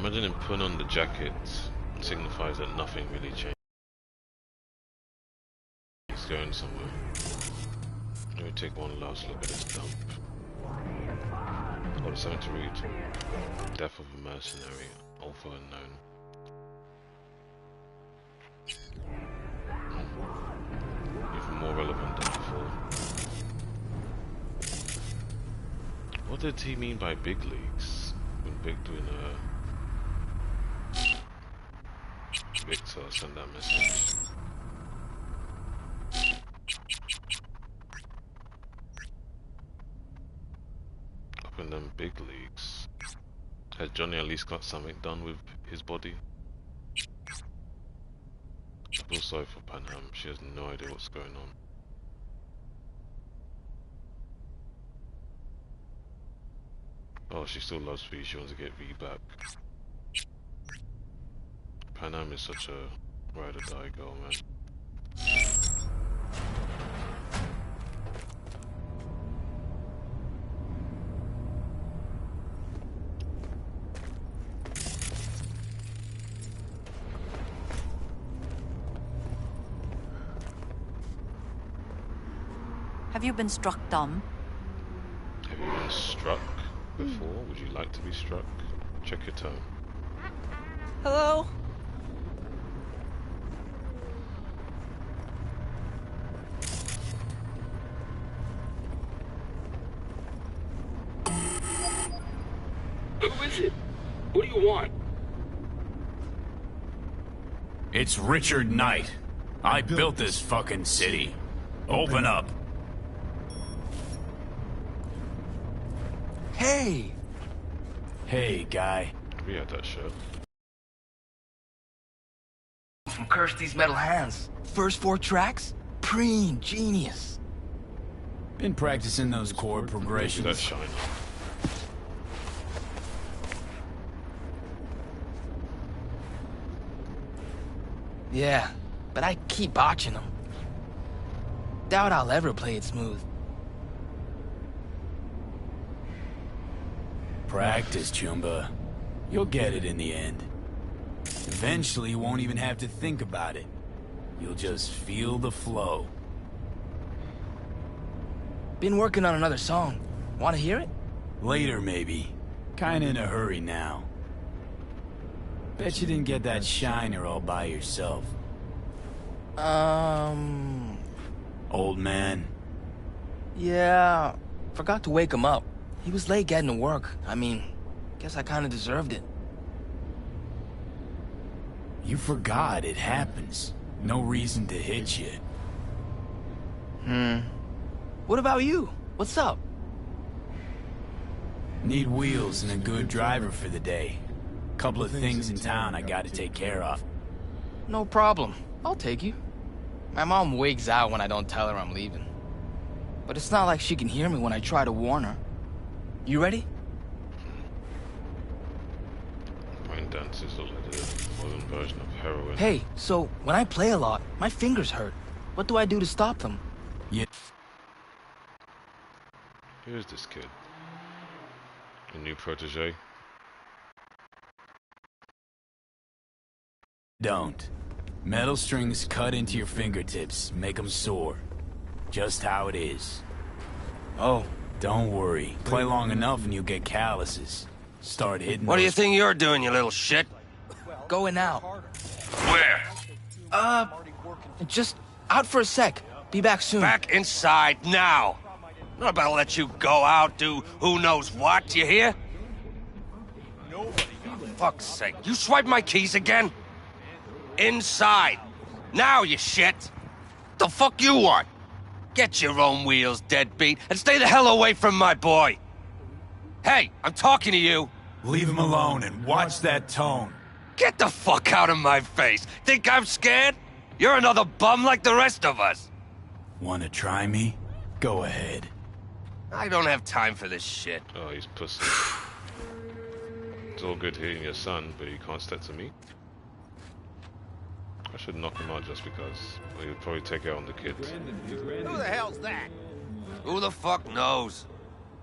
Imagine him putting on the jacket signifies that nothing really changed. He's going somewhere. Let me take one last look at this dump. Oh, there's something to read. Death of a mercenary, author unknown. Even more relevant than before. What did he mean by big leagues? When Big doing Victor send that message. Up in them big leagues. Has Johnny at least got something done with his body? I feel sorry for Panam, she has no idea what's going on. Oh, she still loves V, she wants to get V back. Panam is such a ride or die girl, man. Have you been struck dumb? Have you been struck before? Would you like to be struck? Check your tone. Hello? Who is it? What do you want? It's Richard Knight. I built this fucking city. Open up. Hey! Hey, guy. We had that shirt. From Kirsty's Metal Hands. First 4 tracks? Preen, genius. Been practicing those chord That progressions. shine. Yeah, but I keep botching them. Doubt I'll ever play it smooth. Practice, Chumba. You'll get it in the end. Eventually, you won't even have to think about it. You'll just feel the flow. Been working on another song. Want to hear it? Later, maybe. Kinda in a hurry now. Bet you didn't get that shiner all by yourself. Old man. Yeah, forgot to wake him up. He was late getting to work. I mean, guess I kinda deserved it. You forgot it happens. No reason to hit you. What about you? What's up? Need wheels and a good driver for the day. Couple of things in town I gotta take care of. No problem. I'll take you. My mom wigs out when I don't tell her I'm leaving. But it's not like she can hear me when I try to warn her. You ready? Brain dance is like a modern version of heroin. Hey, so when I play a lot, my fingers hurt. What do I do to stop them? Yeah. Who is this kid? A new protege? Don't. Metal strings cut into your fingertips, make them sore. Just how it is. Oh. Don't worry. Play long enough and you'll get calluses. Start hitting What do you those- think you're doing, you little shit? Going out. Where? Just out for a sec. Be back soon. Back inside now. I'm not about to let you go out, do who knows what, you hear? For fuck's sake, you swiped my keys again? Inside. Now, you shit. The fuck you want? Get your own wheels, deadbeat, and stay the hell away from my boy. Hey, I'm talking to you. Leave him alone and watch that tone. Get the fuck out of my face. Think I'm scared? You're another bum like the rest of us. Wanna try me? Go ahead. I don't have time for this shit. Oh, he's pussy. It's all good hitting your son, but you can't step to me? I should knock him out just because. Well, he'll probably take out on the kids. Who the hell's that? Who the fuck knows?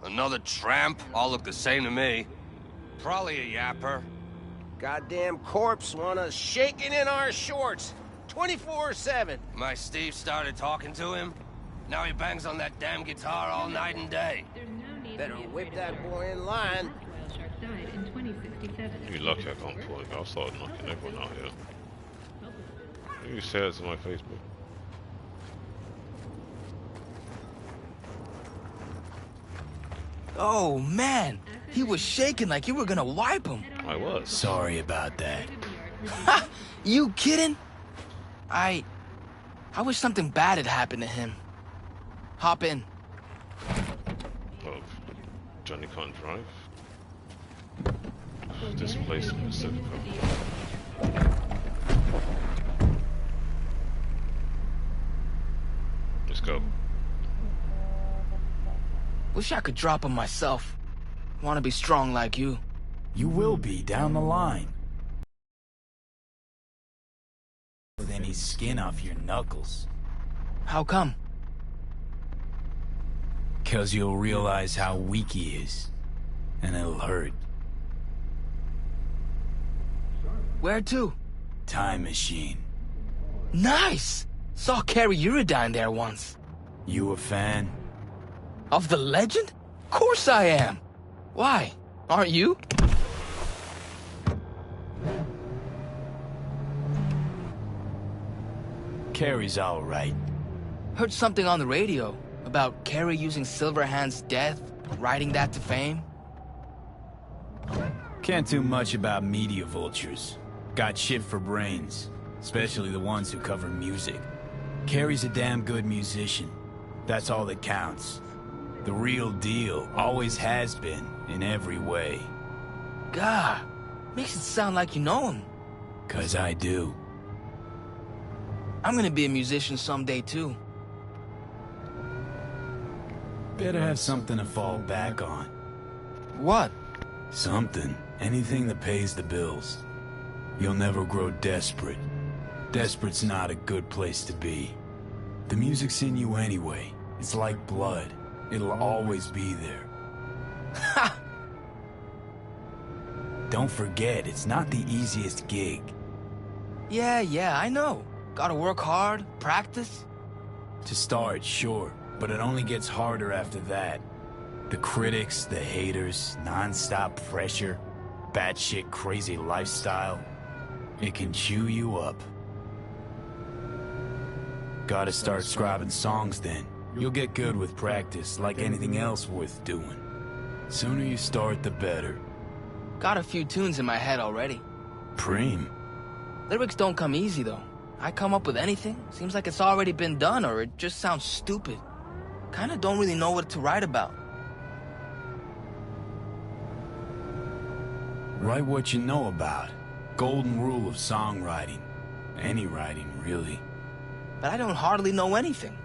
Another tramp? All look the same to me. Probably a yapper. Goddamn corpse want us shaking in our shorts. 24/7. My Steve started talking to him. Now he bangs on that damn guitar all night and day. Better whip that boy in line. You're lucky I can't pull it. I'll start knocking everyone out here. You say that to my Facebook. Oh, man. He was shaking like you were gonna wipe him. I was. Sorry about that. Ha! You kidding? I wish something bad had happened to him. Hop in. Oh, Johnny can't drive. This place is Cyberpunk. Let's go. Wish I could drop him myself. Want to be strong like you. You will be down the line. With any skin off your knuckles. How come? 'Cause you'll realize how weak he is. And it'll hurt. Where to? Time machine. Nice! Saw Carrie Uridine there once. You a fan? Of the legend? Course I am. Why? Aren't you? Carrie's alright. Heard something on the radio about Carrie using Silverhand's death, riding that to fame. Can't do much about media vultures. Got shit for brains, especially the ones who cover music. Carrie's a damn good musician. That's all that counts. The real deal, always has been, in every way. God, makes it sound like you know him. 'Cause I do. I'm gonna be a musician someday too. Better have something to fall back on. What? Something. Anything that pays the bills. You'll never grow desperate. Desperate's not a good place to be. The music's in you anyway. It's like blood. It'll always be there. Ha! Don't forget, it's not the easiest gig. Yeah, I know. Gotta work hard, practice. To start, sure, but it only gets harder after that. The critics, the haters, non-stop pressure, batshit crazy lifestyle. It can chew you up. Gotta start scribing songs then. You'll get good with practice, like anything else worth doing. Sooner you start, the better. Got a few tunes in my head already. Preem. Lyrics don't come easy though. I come up with anything, seems like it's already been done or it just sounds stupid. Kinda don't really know what to write about. Write what you know about. Golden rule of songwriting. Any writing, really. But I don't hardly know anything.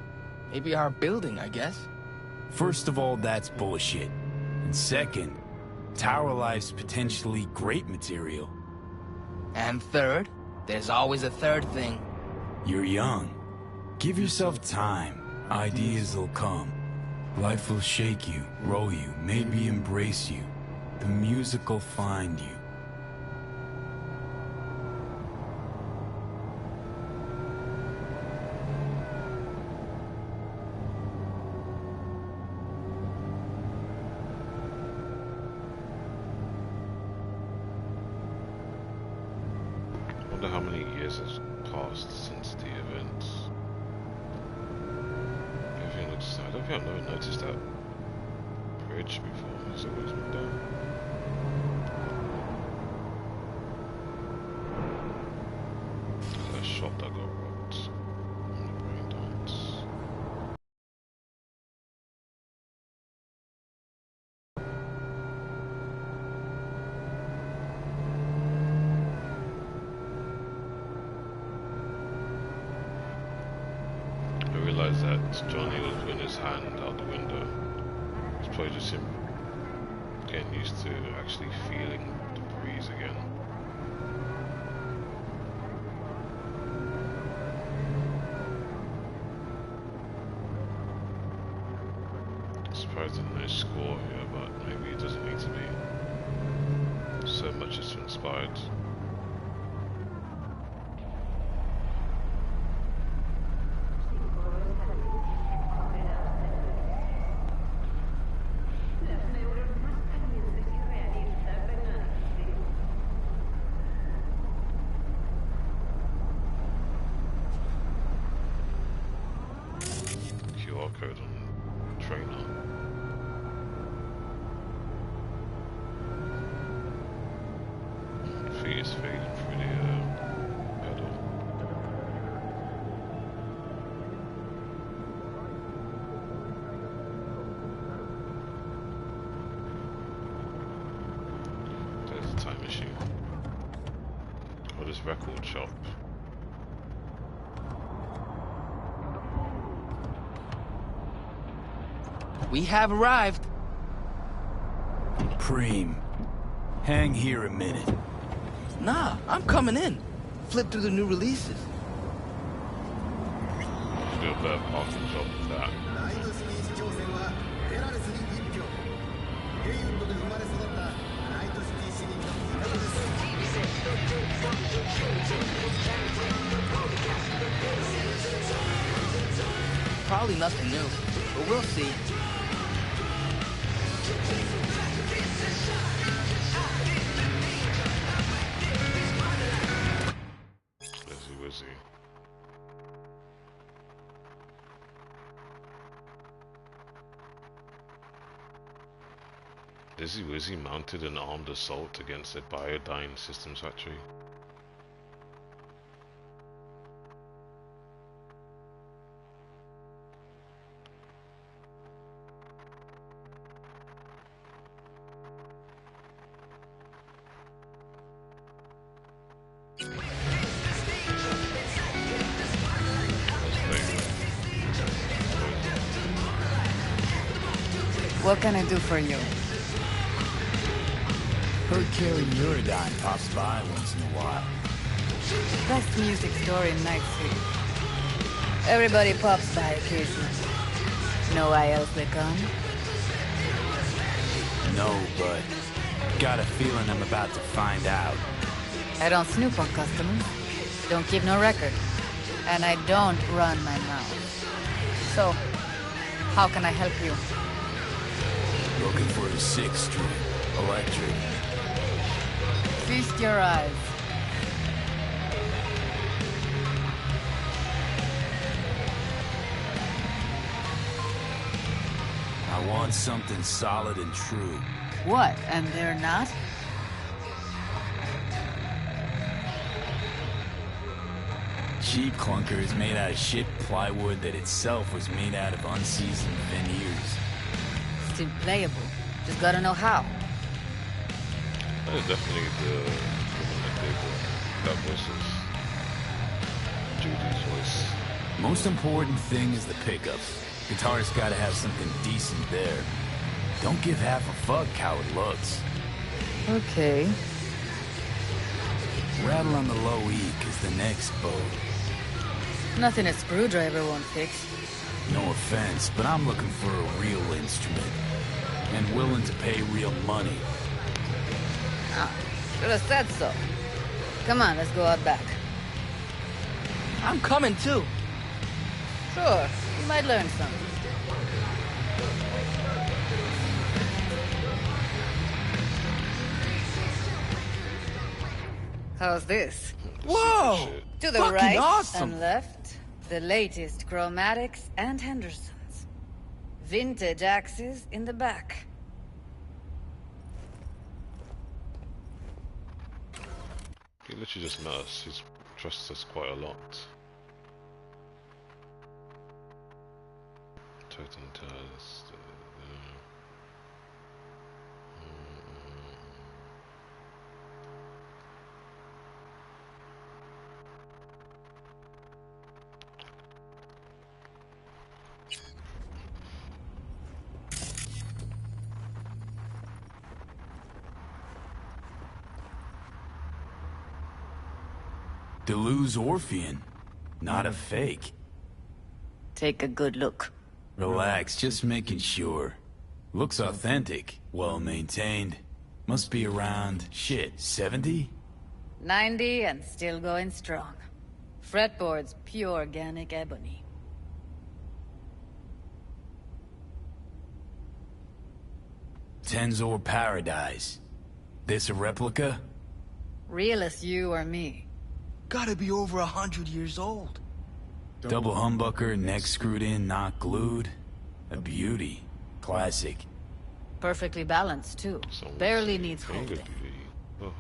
Maybe our building, I guess. First of all, that's bullshit. And second, Tower Life's potentially great material. And third, there's always a third thing. You're young. Give yourself time. Ideas will come. Life will shake you, roll you, maybe embrace you. The music will find you. I wonder how many years has passed since the events. I don't think I've never noticed that bridge before. Has it always been done? There's a shop that got robbed on the brain dance. I realised that Johnny was putting his hand out the window. It's probably just him getting used to actually feeling the breeze again. Surprised there's no score here, but maybe it doesn't need to be. So much is inspired. barcode on the trailer. Feet is fading through the pedal. There's the time machine. Oh, this record shop. We have arrived. Preem, hang here a minute. Nah, I'm coming in. Flip through the new releases. Do a better parking job with that. Probably nothing new, but we'll see. Wizzy. Dizzy Wizzy mounted an armed assault against a Biodyne Systems factory. What can I do for you? Heard Carrie Neurodyne pops by once in a while. Best music store in Night City. Everybody pops by occasionally. Know why else they come? No, but got a feeling I'm about to find out. I don't snoop on customers. Don't keep no record. And I don't run my mouth. So, how can I help you? Looking for a 6-string, electric. Feast your eyes. I want something solid and true. What, and they're not? Cheap clunker is made out of shit plywood that itself was made out of unseasoned veneers. Still playable. Just gotta know how. That is definitely the woman that did that voices. Judy's voice. Most important thing is the pickups. Guitarist gotta have something decent there. Don't give half a fuck how it looks. Okay. Rattle on the low E, cause the next boat. Nothing a screwdriver won't fix. No offense, but I'm looking for a real instrument. And willing to pay real money. Ah, should have said so. Come on, let's go out back. I'm coming too. Sure, you might learn something. How's this? Whoa! To the Fucking right awesome. and left, the latest chromatics and Hendersons. Vintage axes in the back. He literally just met us. He trusts us quite a lot. Totem test. Deleuze Orphean. Not a fake. Take a good look. Relax, just making sure. Looks authentic, well maintained. Must be around, shit, 70? 90 and still going strong. Fretboard's pure organic ebony. Tensor Paradise. This a replica? Real as you or me. Gotta be over 100 years old. Double humbucker, neck screwed in, not glued. A beauty. Classic. Perfectly balanced, too. Someone Barely say needs finger holding. beauty. Oh.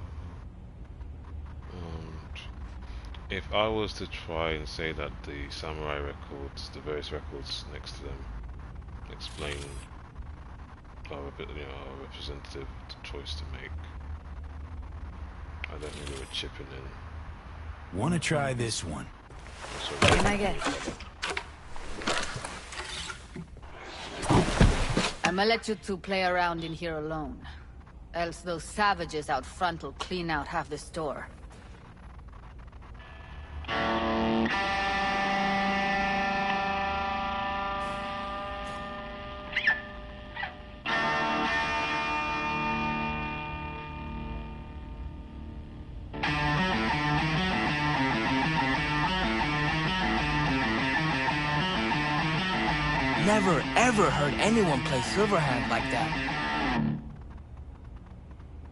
If I was to try and say that the samurai records, the various records next to them, explain are a bit, are representative of the choice to make, I don't think they were chipping in. Wanna try this one? What can I get? I'ma let you two play around in here alone. Else those savages out front will clean out half the store. Never, ever heard anyone play Silverhand like that.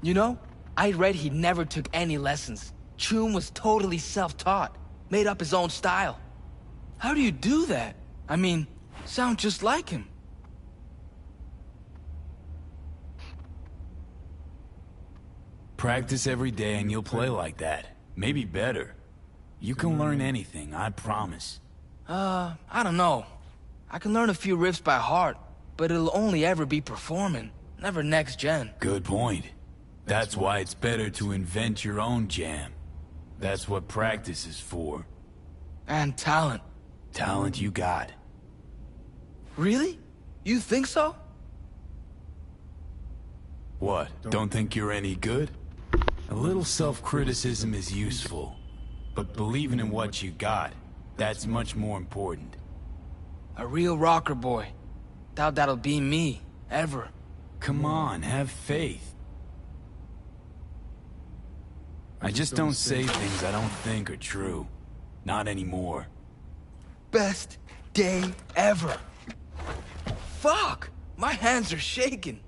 You know, I read he never took any lessons. Chum was totally self-taught, made up his own style. How do you do that? I mean, sound just like him. Practice every day and you'll play like that. Maybe better. You can learn anything, I promise. I don't know. I can learn a few riffs by heart, but it'll only ever be performing, never next gen. Good point. That's why it's better to invent your own jam. That's what practice is for. And talent. Talent you got. Really? You think so? What, don't think you're any good? A little self-criticism is useful, but believing in what you got, that's much more important. A real rocker boy. Doubt that'll be me, ever. Come on, have faith. I just don't say things I don't think are true. Not anymore. Best day ever. Fuck! My hands are shaking.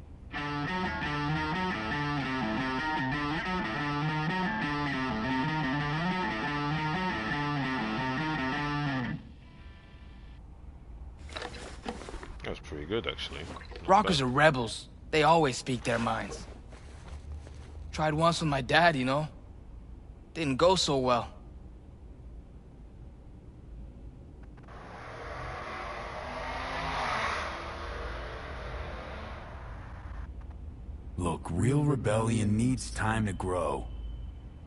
That's pretty good, actually. Not Rockers bad. are rebels. They always speak their minds. Tried once with my dad, you know? Didn't go so well. Look, real rebellion needs time to grow.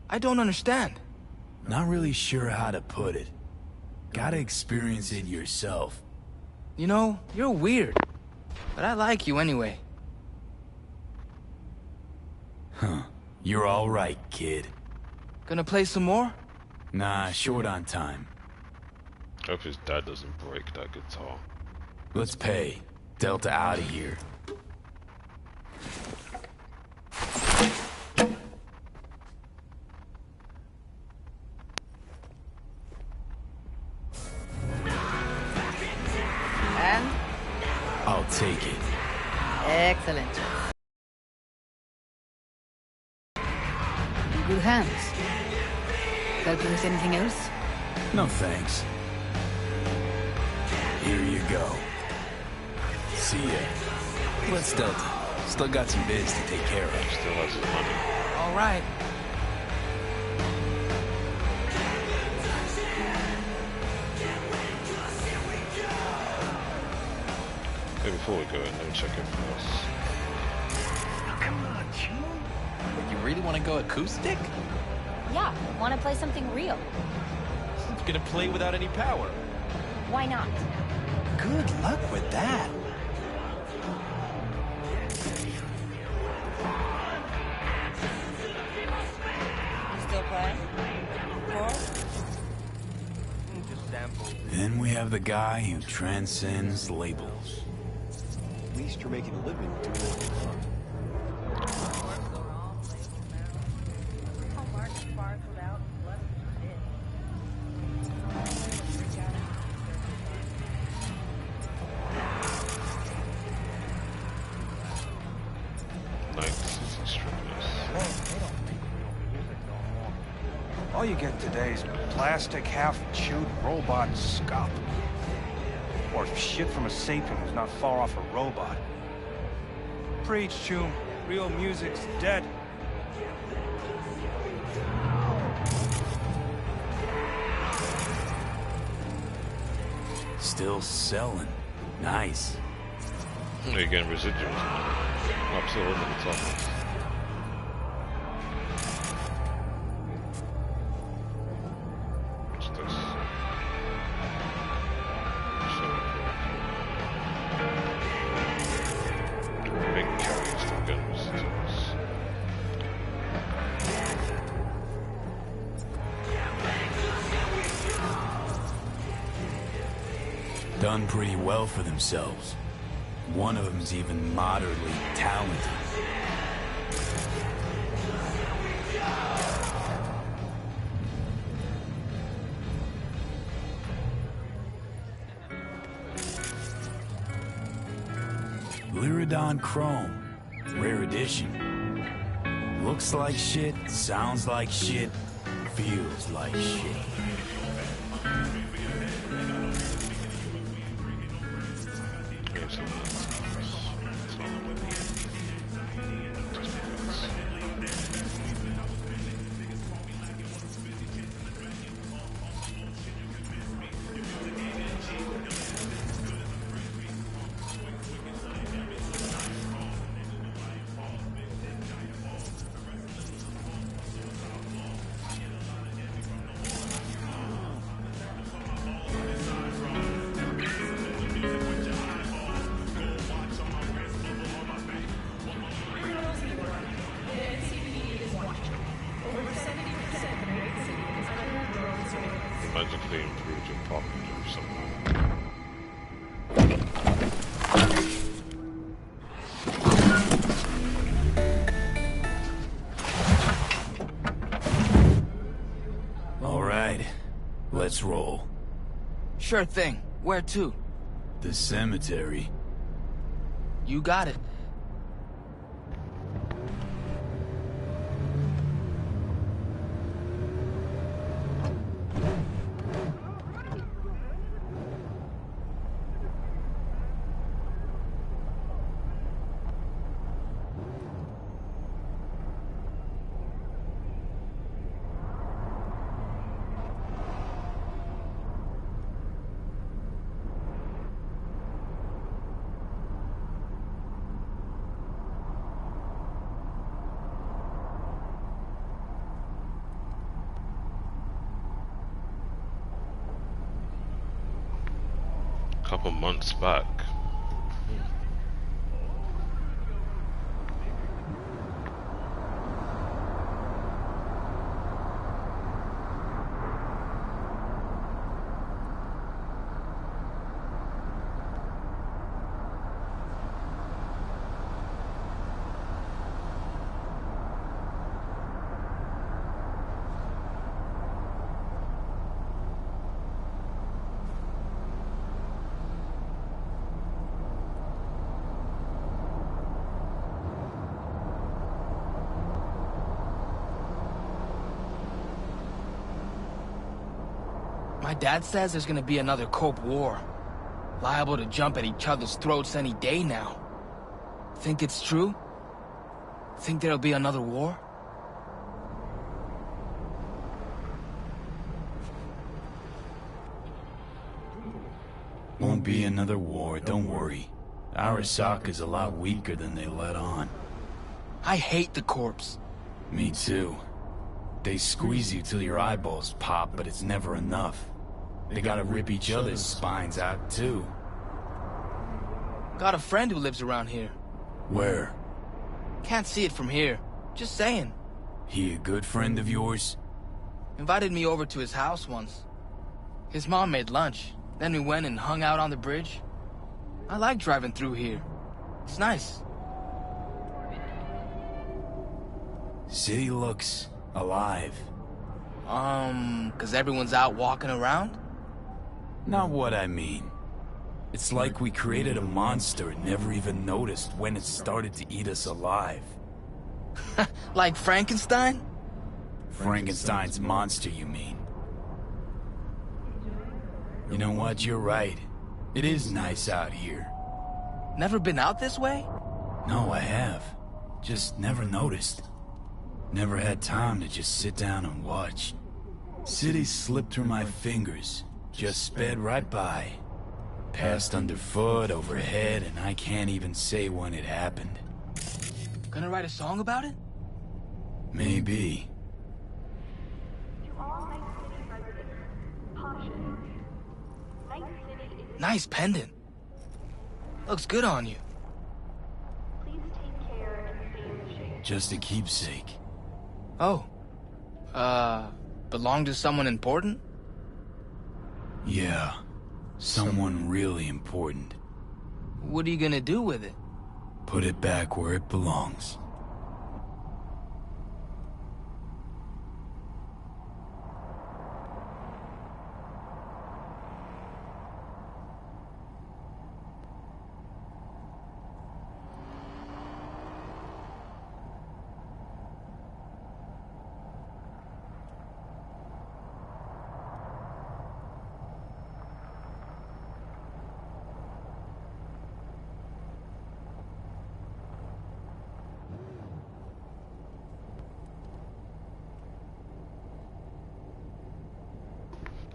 I don't understand. Not really sure how to put it. Gotta experience it yourself. You know, you're weird. But I like you anyway. Huh. You're all right, kid. Gonna play some more? Nah, short on time. Hope his dad doesn't break that guitar. Let's pay. Delta out of here. And? I'll take it. Excellent. In good hands. Help you with anything else? No thanks. Here you go. See ya. Let's Delta. Still got some biz to take care of. Still has his money. All right. Hey, before we go in, let me check everything else. Come on, Chum. You really want to go acoustic? Yeah, want to play something real. It's gonna play without any power. Why not? Good luck with that. Still playing? Then we have the guy who transcends labels. At least you're making a living doing it. All you get today is plastic, half-chewed robot scuff. Or shit from a sapien who's not far off a robot. Preach, Choom. Real music's dead. Still selling. Nice. Again, residuals. I'm still on the top. What's this? Big carriers still getting residuals. Done pretty well for themselves. One of them's even moderately talented. Lyridon Chrome. Rare edition. Looks like shit, sounds like shit, feels like shit. Magically improved your pop somehow. All right, let's roll. Sure thing. Where to? The cemetery. You got it. Couple months back. My dad says there's gonna be another Corp war. Liable to jump at each other's throats any day now. Think it's true? Think there'll be another war? Won't be another war, don't worry. Arasaka's a lot weaker than they let on. I hate the Corps. Me too. They squeeze you till your eyeballs pop, but it's never enough. They gotta rip each other's spines out too. Got a friend who lives around here. Where? Can't see it from here. Just saying. He a good friend of yours? Invited me over to his house once. His mom made lunch. Then we went and hung out on the bridge. I like driving through here. It's nice. City looks alive. 'Cause everyone's out walking around? Not what I mean. It's like we created a monster and never even noticed when it started to eat us alive. Like Frankenstein? Frankenstein's monster, you mean? You know what, you're right. It is nice out here. Never been out this way? No, I have. Just never noticed. Never had time to just sit down and watch. City slipped through my fingers. Just sped right by. Passed underfoot, overhead, and I can't even say when it happened. Gonna write a song about it? Maybe. Nice pendant. Looks good on you. Just a keepsake. Oh. Belong to someone important? Yeah. Someone really important. What are you gonna do with it? Put it back where it belongs.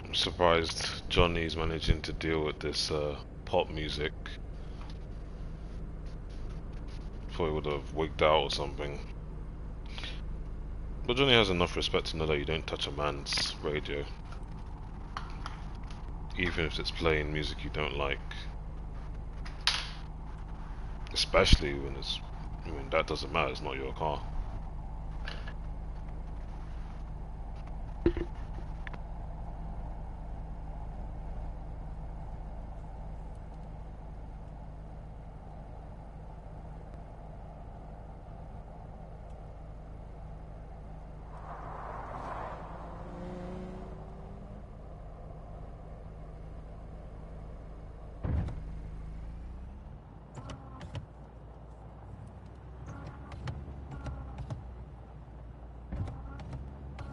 I'm surprised Johnny's managing to deal with this pop music. Probably would have wigged out or something. But Johnny has enough respect to know that you don't touch a man's radio. Even if it's playing music you don't like. Especially when it's... I mean, that doesn't matter, it's not your car.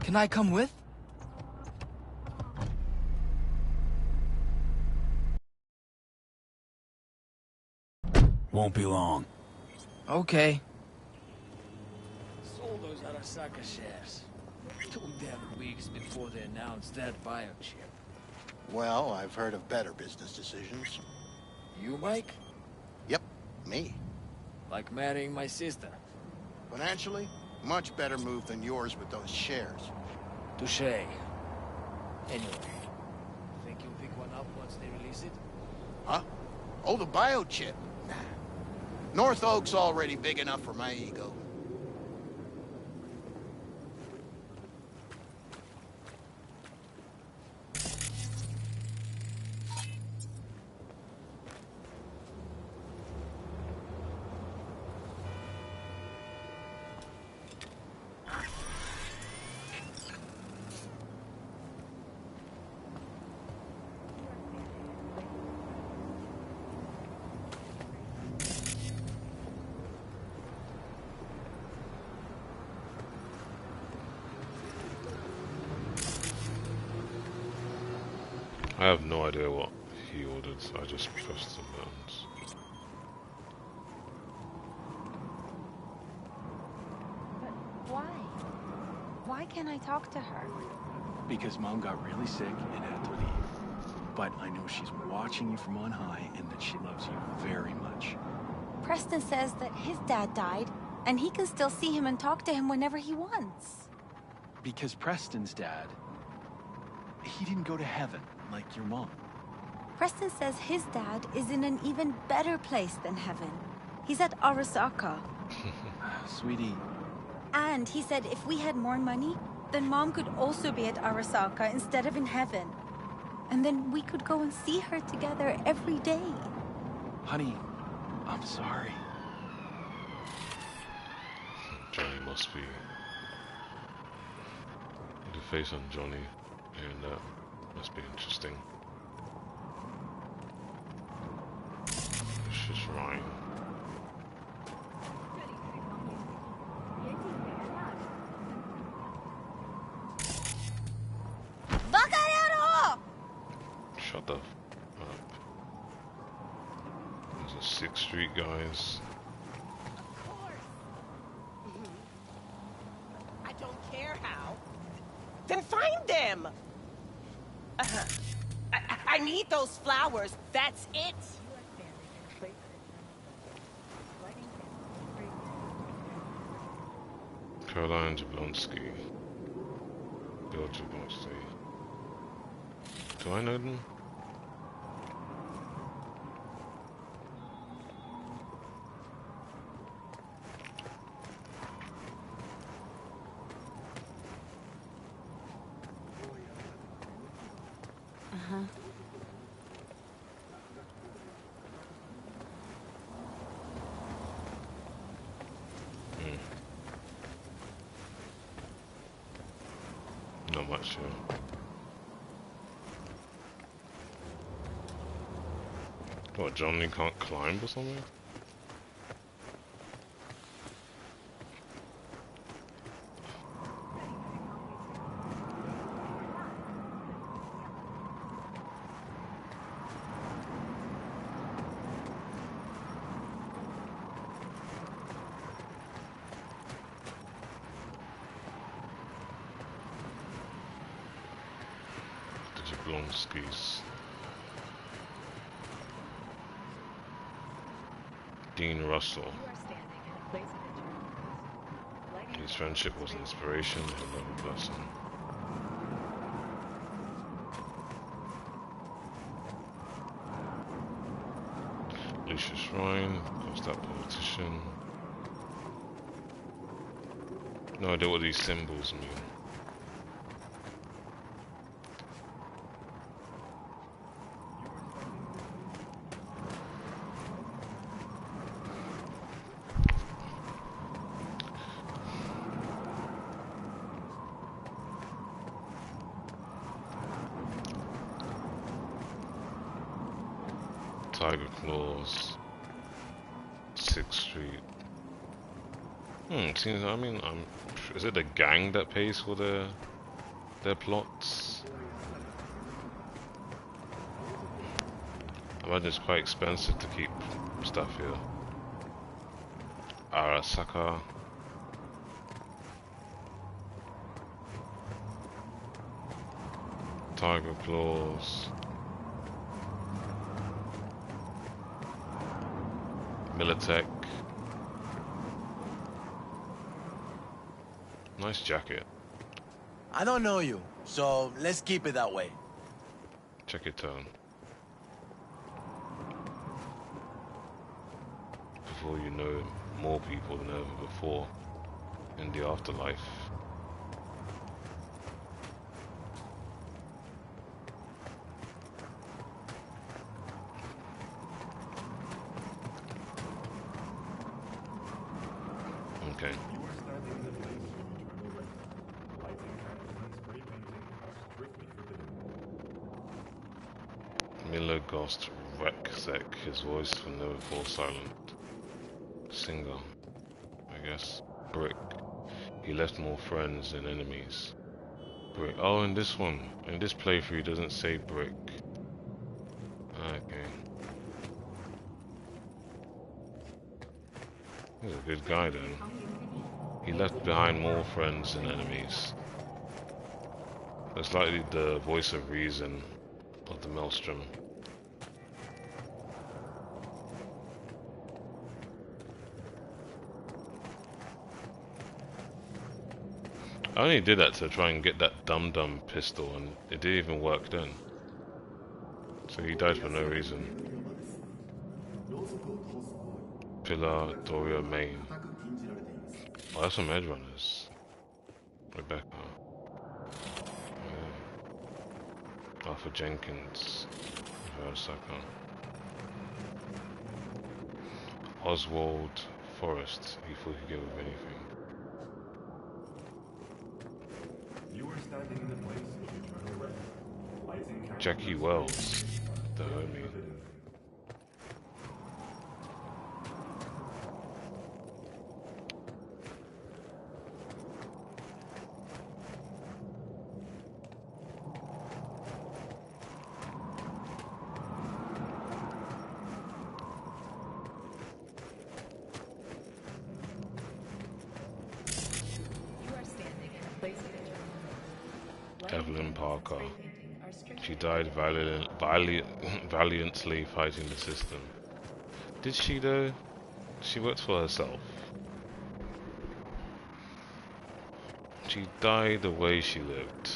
Can I come with? Won't be long. Okay. Sold those Arasaka shares. 2 damn weeks before they announced that biochip. Well, I've heard of better business decisions. You, Mike? Yep, me. Like marrying my sister. Financially, much better move than yours with those shares. Touché. Anyway, think you'll pick one up once they release it? Huh? Oh, the biochip? Nah. North Oak's already big enough for my ego. I have no idea what he ordered, so I just pressed the buttons. But why? Why can't I talk to her? Because Mom got really sick and had to leave. But I know she's watching you from on high and that she loves you very much. Preston says that his dad died, and he can still see him and talk to him whenever he wants. Because Preston's dad, he didn't go to heaven like your mom. Preston says his dad is in an even better place than heaven. He's at Arasaka. Sweetie. And he said if we had more money, then Mom could also be at Arasaka instead of in heaven. And then we could go and see her together every day. Honey, I'm sorry. Johnny must be... The face on Johnny, and that must be interesting. It's just Ryan. Shut the up. 6th Street guys. I don't care how. Then find them! I need those flowers. That's it. Caroline Jablonski. Bill Jablonski. Do I know them? Not much, yeah. What, Johnny can't climb or something? Jablonskis. Dean Russell. His friendship was an inspiration and a blessing. Alicia Shrine, of course that politician. No idea what these symbols mean. Tiger Claws, 6th Street. Seems. I mean, is it the gang that pays for their plots? I imagine it's quite expensive to keep stuff here. Arasaka. Tiger Claws. Militech. Nice jacket. I don't know you, so let's keep it that way. Check your tone. Before you know more people than ever before in the afterlife. Okay. Miller Ghost Rekzek, his voice will never fall silent. Singer, I guess. Brick. He left more friends than enemies. Brick. Oh, in this one, in this playthrough, it doesn't say Brick. Okay. He's a good guy then. He left behind more friends than enemies. That's likely the voice of reason of the Maelstrom. I only did that to try and get that dum-dum pistol, and it didn't even work then. So he died for no reason. Pilar Doria Main. Oh, that's some Edge Runners. Rebecca. Arthur Jenkins. Arasaka. Oswald Forrest. He thought he could get with anything. Jackie Wells, the homie. Parker. She died valiantly fighting the system. Did she though? She worked for herself. She died the way she lived.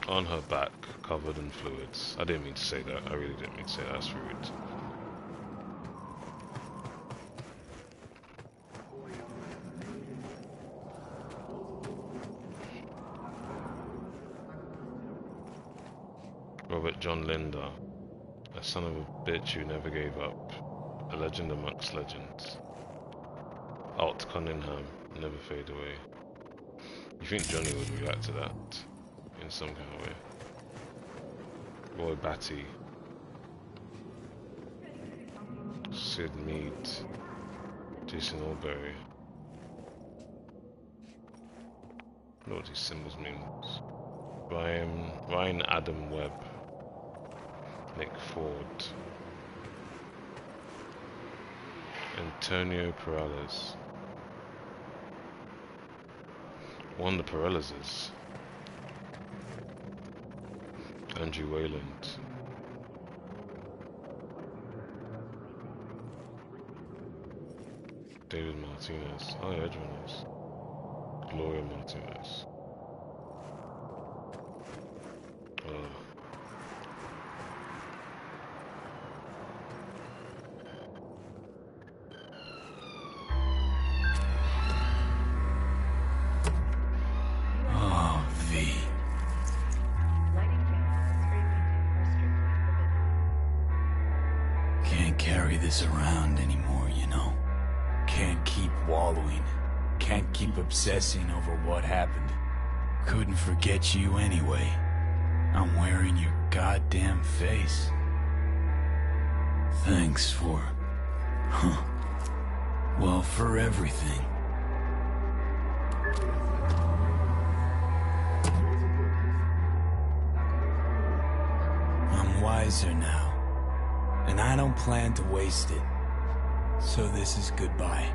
On her back, covered in fluids. I didn't mean to say that. I really didn't mean to say that. That's rude. Robert John Linder, a son of a bitch who never gave up, a legend amongst legends. Alt Cunningham, never fade away. You think Johnny would react to that in some kind of way? Roy Batty, Sid Mead, Jason Albury. I know what these symbols mean. Ryan Adam Webb, Nick Ford, Antonio Perales, Wanda Peralez's, Andrew Wayland, David Martinez, oh yeah, everyone knows, Gloria Martinez. This around anymore, you know. Can't keep wallowing. Can't keep obsessing over what happened. Couldn't forget you anyway. I'm wearing your goddamn face. Thanks for... well, for everything. I'm wiser now. And I don't plan to waste it. So this is goodbye.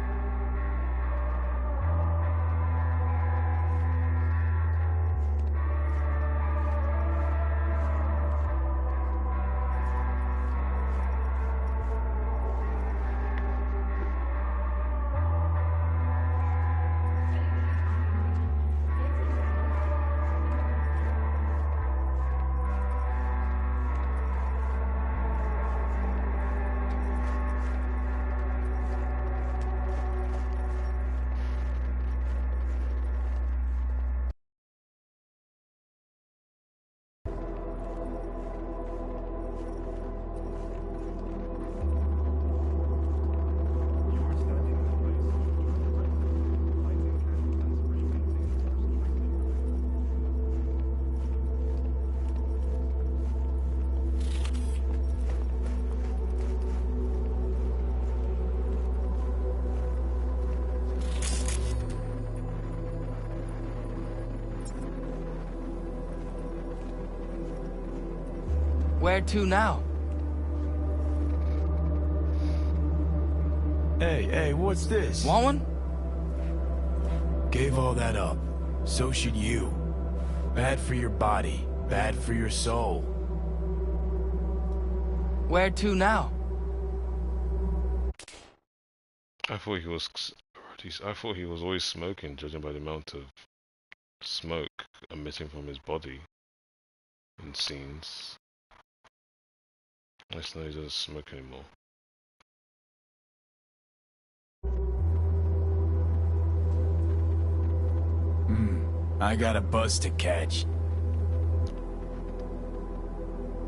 Where to now? Hey, what's this? Want one? Gave all that up. So should you. Bad for your body, bad for your soul. Where to now? I thought he was always smoking, judging by the amount of smoke emitting from his body in scenes. Nice to know he doesn't smoke anymore. I got a bus to catch.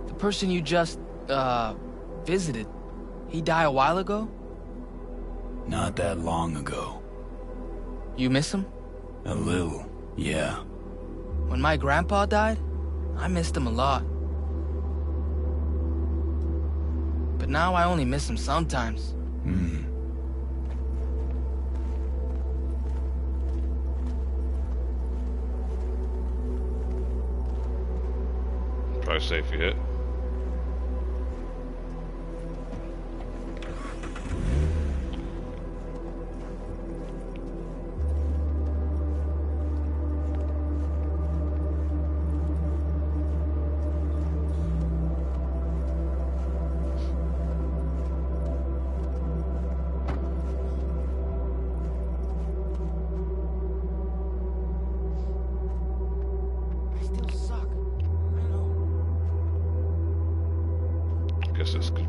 The person you just, visited, he died a while ago? Not that long ago. You miss him? A little, yeah. When my grandpa died, I missed him a lot. But now I only miss him sometimes. Try safe you hit.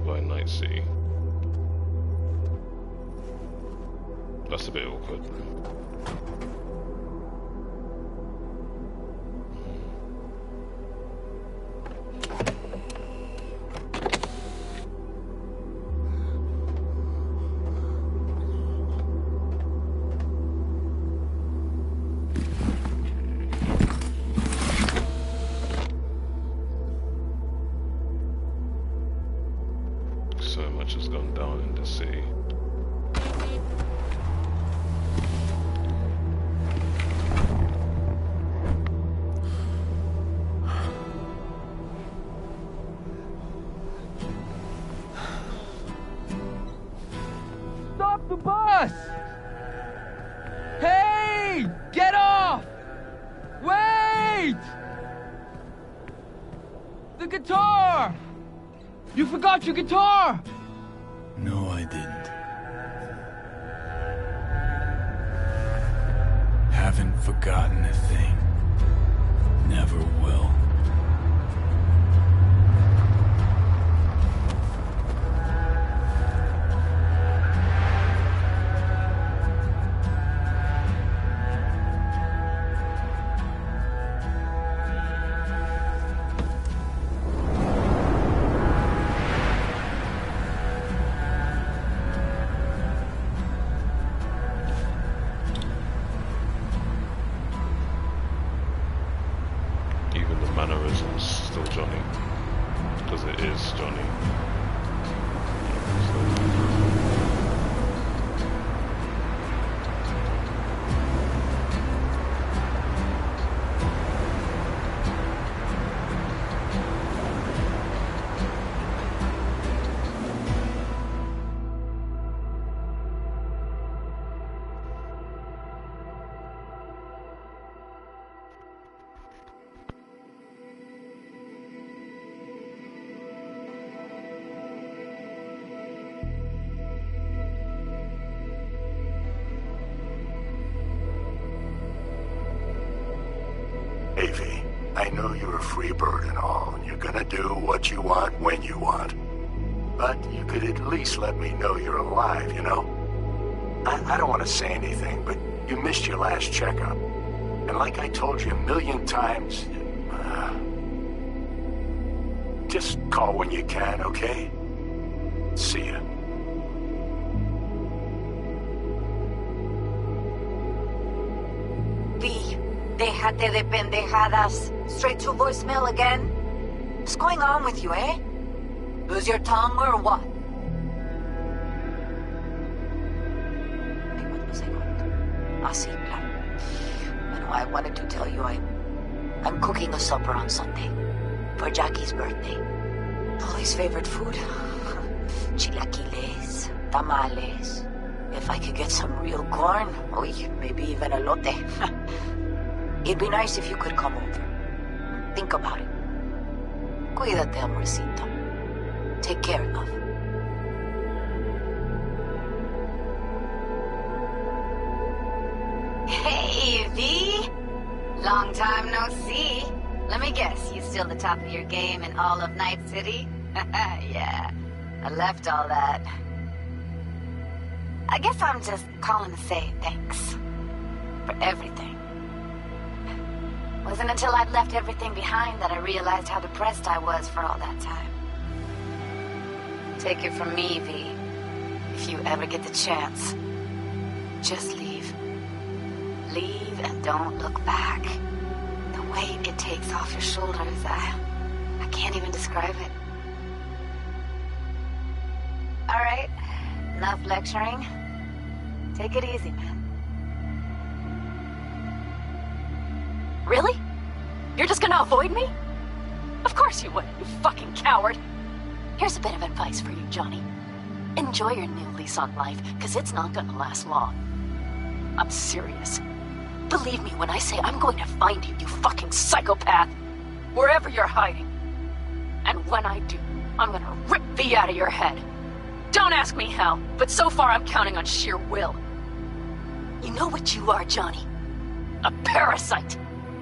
by Night City. That's a bit awkward. So much has gone down in the city. Stop the bus! Hey! Get off! Wait! The guitar! You forgot your guitar! No, I didn't. Haven't forgotten a thing. Never will. Even the mannerisms still Johnny, because it is Johnny. Avy, I know you're a free bird and all, and you're gonna do what you want when you want. But you could at least let me know you're alive, you know? I don't want to say anything, but you missed your last checkup. And like I told you a million times, just call when you can, okay? See ya. V, déjate de pendejadas. Straight to voicemail again? What's going on with you, eh? Lose your tongue or what? Sí, claro. Bueno, I wanted to tell you I'm cooking a supper on Sunday for Jackie's birthday. Holly's favorite food. Chilaquiles, tamales. If I could get some real corn, maybe even elote. It'd be nice if you could come over. Think about it. Cuídate, amorcito. Take care, love. Hey, V! Long time no see. Let me guess, you still the top of your game in all of Night City? Yeah, I left all that. I guess I'm just calling to say thanks. For everything. Wasn't until I'd left everything behind that I realized how depressed I was for all that time. Take it from me, V. If you ever get the chance, just leave. Leave and don't look back. The weight it takes off your shoulders, I can't even describe it. All right, enough lecturing. Take it easy, man. Really? You're just gonna avoid me? Of course you would, you fucking coward. Here's a bit of advice for you, Johnny. Enjoy your new lease on life, because it's not gonna last long. I'm serious. Believe me when I say I'm going to find you, you fucking psychopath. Wherever you're hiding. And when I do, I'm gonna rip V out of your head. Don't ask me how, but so far I'm counting on sheer will. You know what you are, Johnny? A parasite.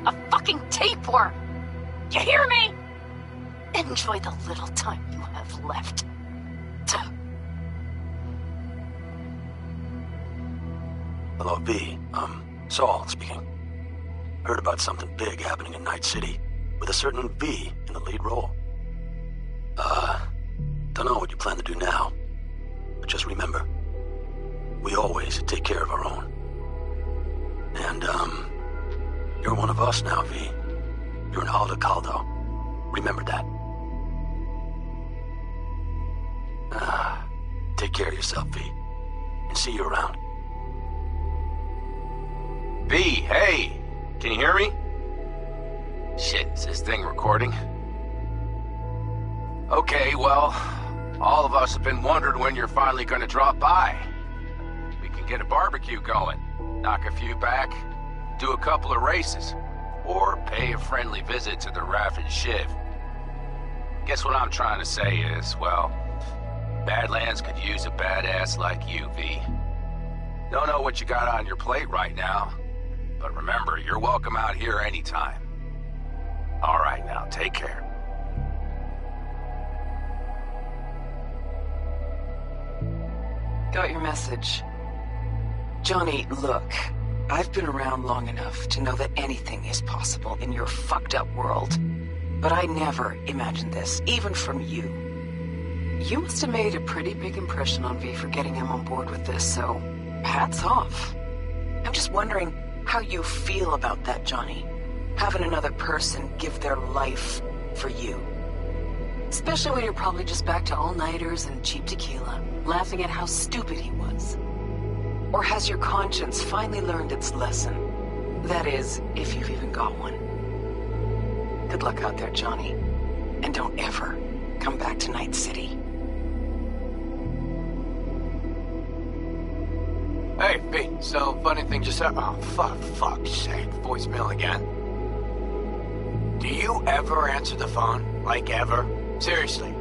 A fucking tapeworm. You hear me? Enjoy the little time you have left. Hello, V. Saul speaking. Heard about something big happening in Night City, with a certain V in the lead role. Don't know what you plan to do now, but just remember, we always take care of our own. And, you're one of us now, V. You're an Aldo Caldo. Remember that. Take care of yourself, V. And see you around. V, hey! Can you hear me? Shit, is this thing recording? Okay, well, all of us have been wondering when you're finally gonna drop by. We can get a barbecue going, knock a few back, do a couple of races, or pay a friendly visit to the Raff and Shiv. Guess what I'm trying to say is, well, Badlands could use a badass like you, V. Don't know what you got on your plate right now, but remember, you're welcome out here anytime. All right, now, take care. Got your message. Johnny, look, I've been around long enough to know that anything is possible in your fucked up world. But I never imagined this, even from you. You must have made a pretty big impression on V for getting him on board with this, so hats off. I'm just wondering how you feel about that, Johnny. Having another person give their life for you. Especially when you're probably just back to all-nighters and cheap tequila, laughing at how stupid he was. Or has your conscience finally learned its lesson? That is, if you've even got one. Good luck out there, Johnny. And don't ever come back to Night City. Hey, V, so funny thing just happened. Oh, fuck's sake, voicemail again. Do you ever answer the phone? Like ever? Seriously,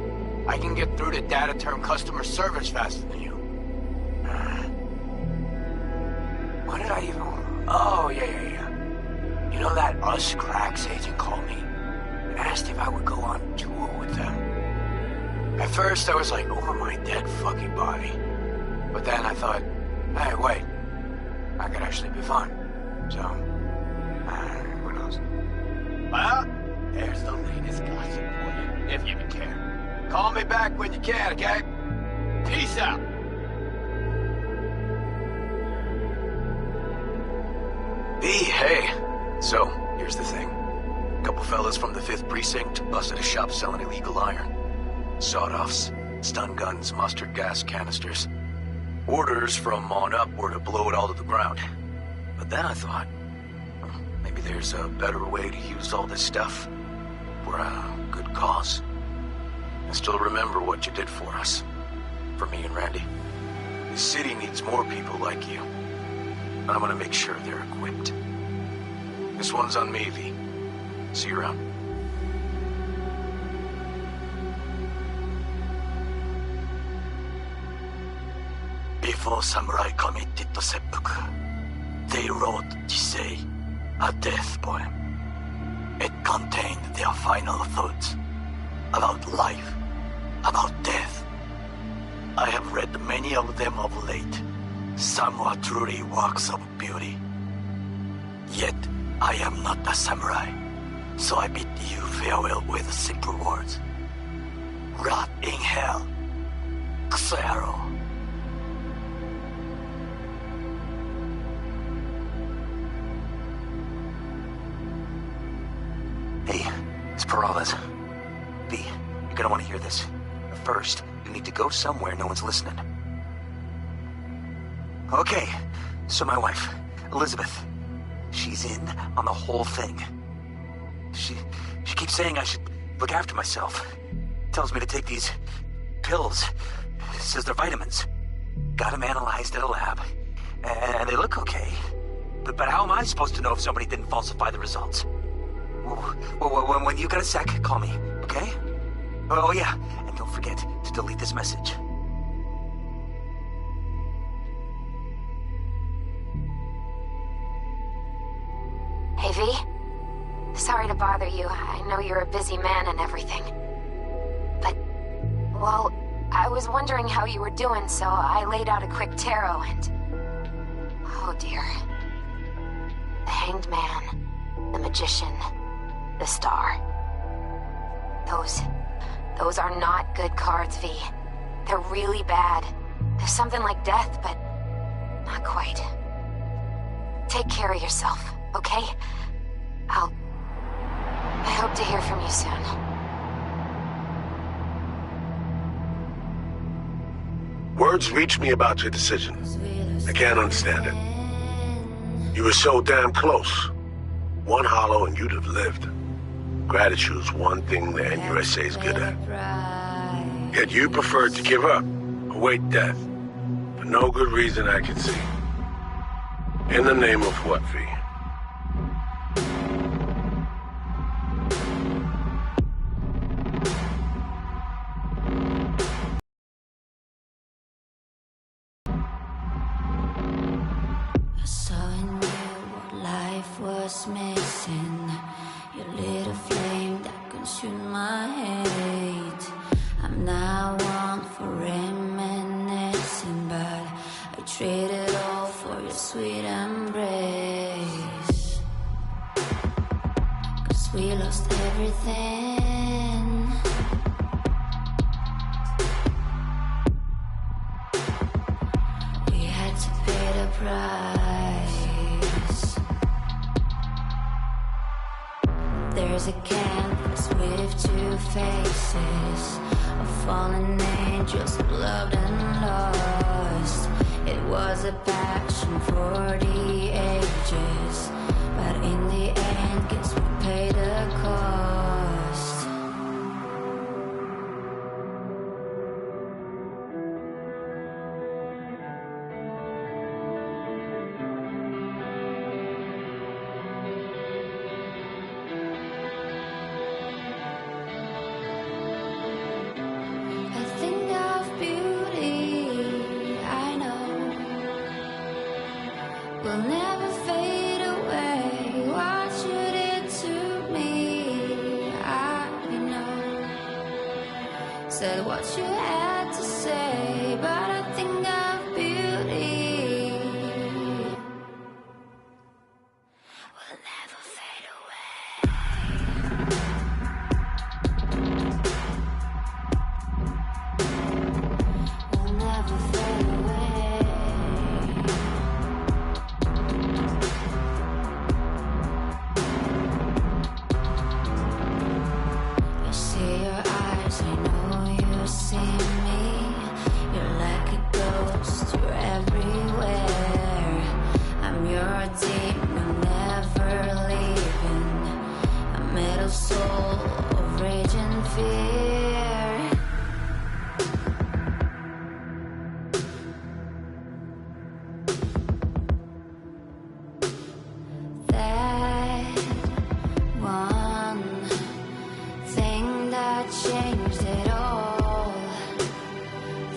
I can get through to data term customer service faster than you. What did I even... Oh, yeah. You know that Us Cracks agent called me and asked if I would go on tour with them. At first, I was like, over my dead fucking body. But then I thought, hey, wait, I could actually be fun. So, who knows? Well, there's the latest gossip for you, if you care. Call me back when you can, okay? Peace out. V, hey. So, here's the thing. A couple fellas from the 5th Precinct busted a shop selling illegal iron. Sawed-offs, stun guns, mustard gas canisters. Orders from on up were to blow it all to the ground. But then I thought, maybe there's a better way to use all this stuff for a good cause. I still remember what you did for us. For me and Randy. This city needs more people like you. And I'm gonna make sure they're equipped. This one's on me, V. See you around. Before samurai committed to seppuku, they wrote Jisei, a death poem. It contained their final thoughts about life, about death. I have read many of them of late. Some are truly works of beauty. Yet, I am not a samurai, so I bid you farewell with simple words. Rot in hell, Kusoyaro. Hey, it's Peralez. V, you're gonna want to hear this. But first, you need to go somewhere no one's listening. Okay, so my wife, Elizabeth, she's in on the whole thing. She keeps saying I should look after myself. Tells me to take these pills. Says they're vitamins. Got them analyzed at a lab. And they look okay. But how am I supposed to know if somebody didn't falsify the results? When you got a sec, call me, okay? Oh yeah, and don't forget to delete this message. Hey, V. Sorry to bother you. I know you're a busy man and everything. But, well, I was wondering how you were doing, so I laid out a quick tarot and... Oh dear. The Hanged Man, the Magician, the Star. Those are not good cards, V. They're really bad. They're something like death, but not quite. Take care of yourself, okay? I hope to hear from you soon. Words reach me about your decision. I can't understand it. You were so damn close. One hollow and you'd have lived. Gratitude's one thing the NUSA's good at. Yet you preferred to give up, await death, for no good reason I can see. In the name of what, V? I saw in you what life was missing. Your little flame that consumed my hate. I'm now one for reminiscing, but I traded all for your sweet embrace. 'Cause we lost everything. We had to pay the price. There's a canvas with two faces of fallen angels, loved and lost. It was a passion for the ages, but in the end, guess we pay the cost. I think of beauty, I know, will never fade away. What you did to me, I know. Said what you had to say, but I think of beauty will never fade away. Will never fade away. I see your eyes, I know you see me. You're like a ghost, you're everywhere. I'm your demon, never leaving. A metal soul of rage and fear. That one thing that changed it all.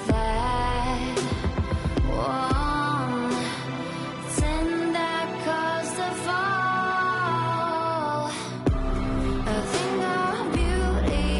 That one thing that caused the fall. I think of beauty,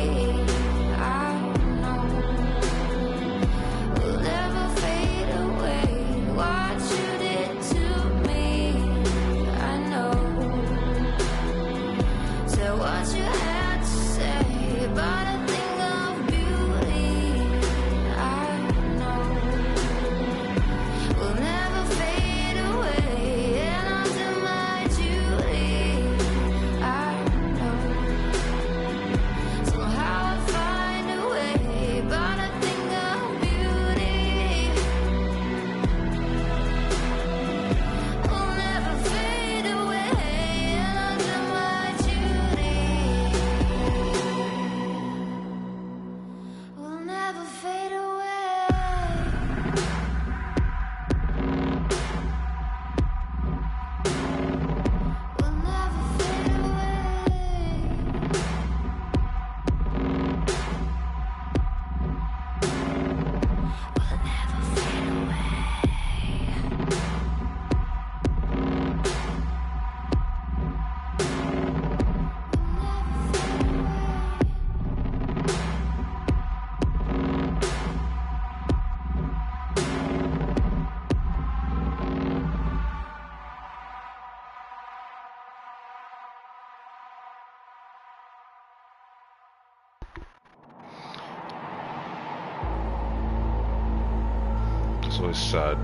It's always sad,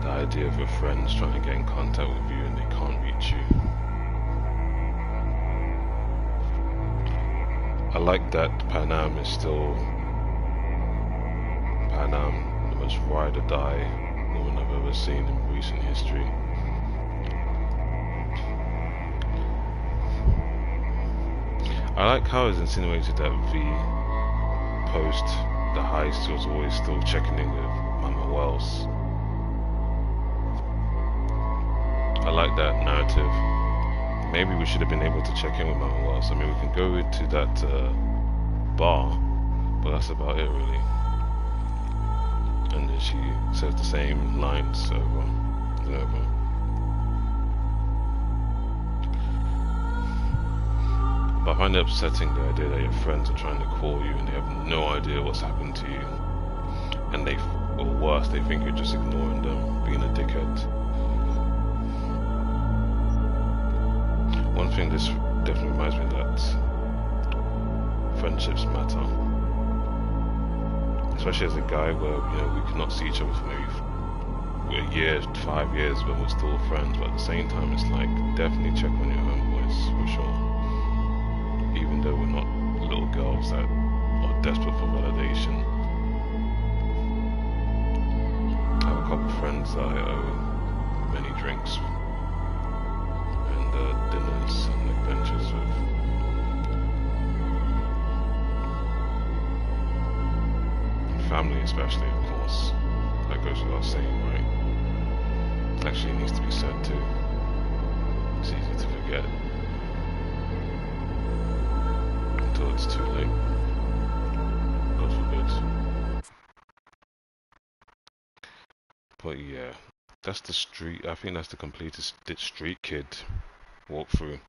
the idea of your friends trying to get in contact with you and they can't reach you. I like that Pan Am is still Pan Am, the most ride or die woman I've ever seen in recent history. I like how it's insinuated that V, post the heist, was always still checking in with Mama Wells. I like that narrative. Maybe we should have been able to check in with Mama Wells. I mean, we can go into that bar, but that's about it really. And then she says the same lines over and over. But I find it upsetting, the idea that your friends are trying to call you and they have no idea what's happened to you. And they, or worse, they think you're just ignoring them, being a dickhead. One thing this definitely reminds me that friendships matter. Especially as a guy where, you know, we cannot see each other for maybe a year, 5 years, but we're still friends. But at the same time, it's like, definitely check on your homeboys, for sure. Even though we're not little girls that are desperate for validation. I have a couple of friends that I owe many drinks and dinners and adventures with. And family especially, of course. That goes without saying, right? Actually, it needs to be said too. It's easy to forget until it's too late. God forbid. But yeah, that's the street. I think that's the completed Street Kid walkthrough.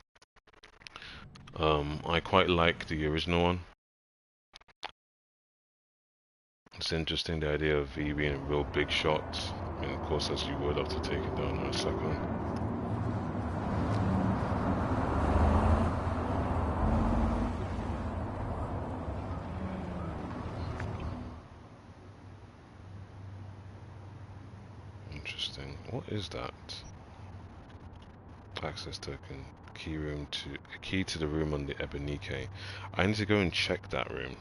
I quite like the original one. It's interesting, the idea of V being a real big shot. I mean, of course, as you would have to take it down in a second. Interesting. What is that? Access token. Key to the room on the Ebonike. I need to go and check that room.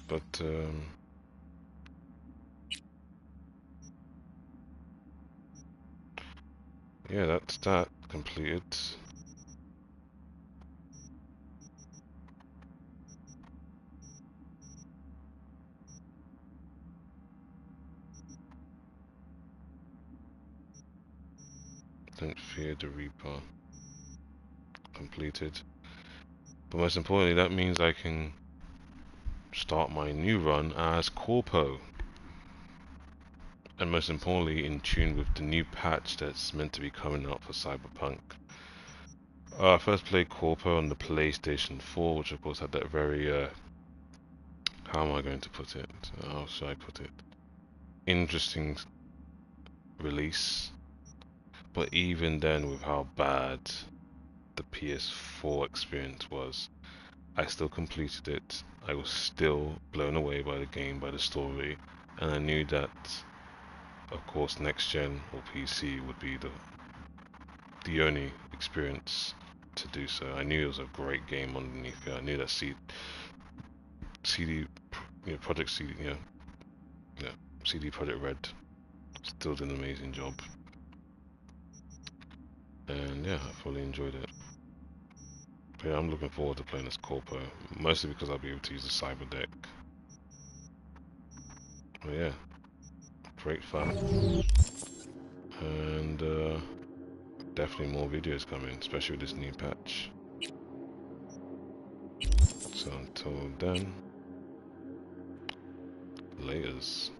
But yeah, that's that completed. Don't fear the Reaper. Completed. But most importantly, that means I can start my new run as Corpo. And most importantly, in tune with the new patch that's meant to be coming out for Cyberpunk. I first played Corpo on the PlayStation 4, which of course had that very, how am I going to put it? How should I put it? Interesting release. But even then, with how bad the PS4 experience was, I still completed it. I was still blown away by the game, by the story, and I knew that, of course, next gen or PC would be the only experience to do so. I knew it was a great game underneath it. I knew that CD, Project CD, CD Projekt Red still did an amazing job. And yeah, I fully enjoyed it. But yeah, I'm looking forward to playing as Corpo, mostly because I'll be able to use the Cyber deck. But yeah, great fun. And definitely more videos coming, especially with this new patch. So until then, laters.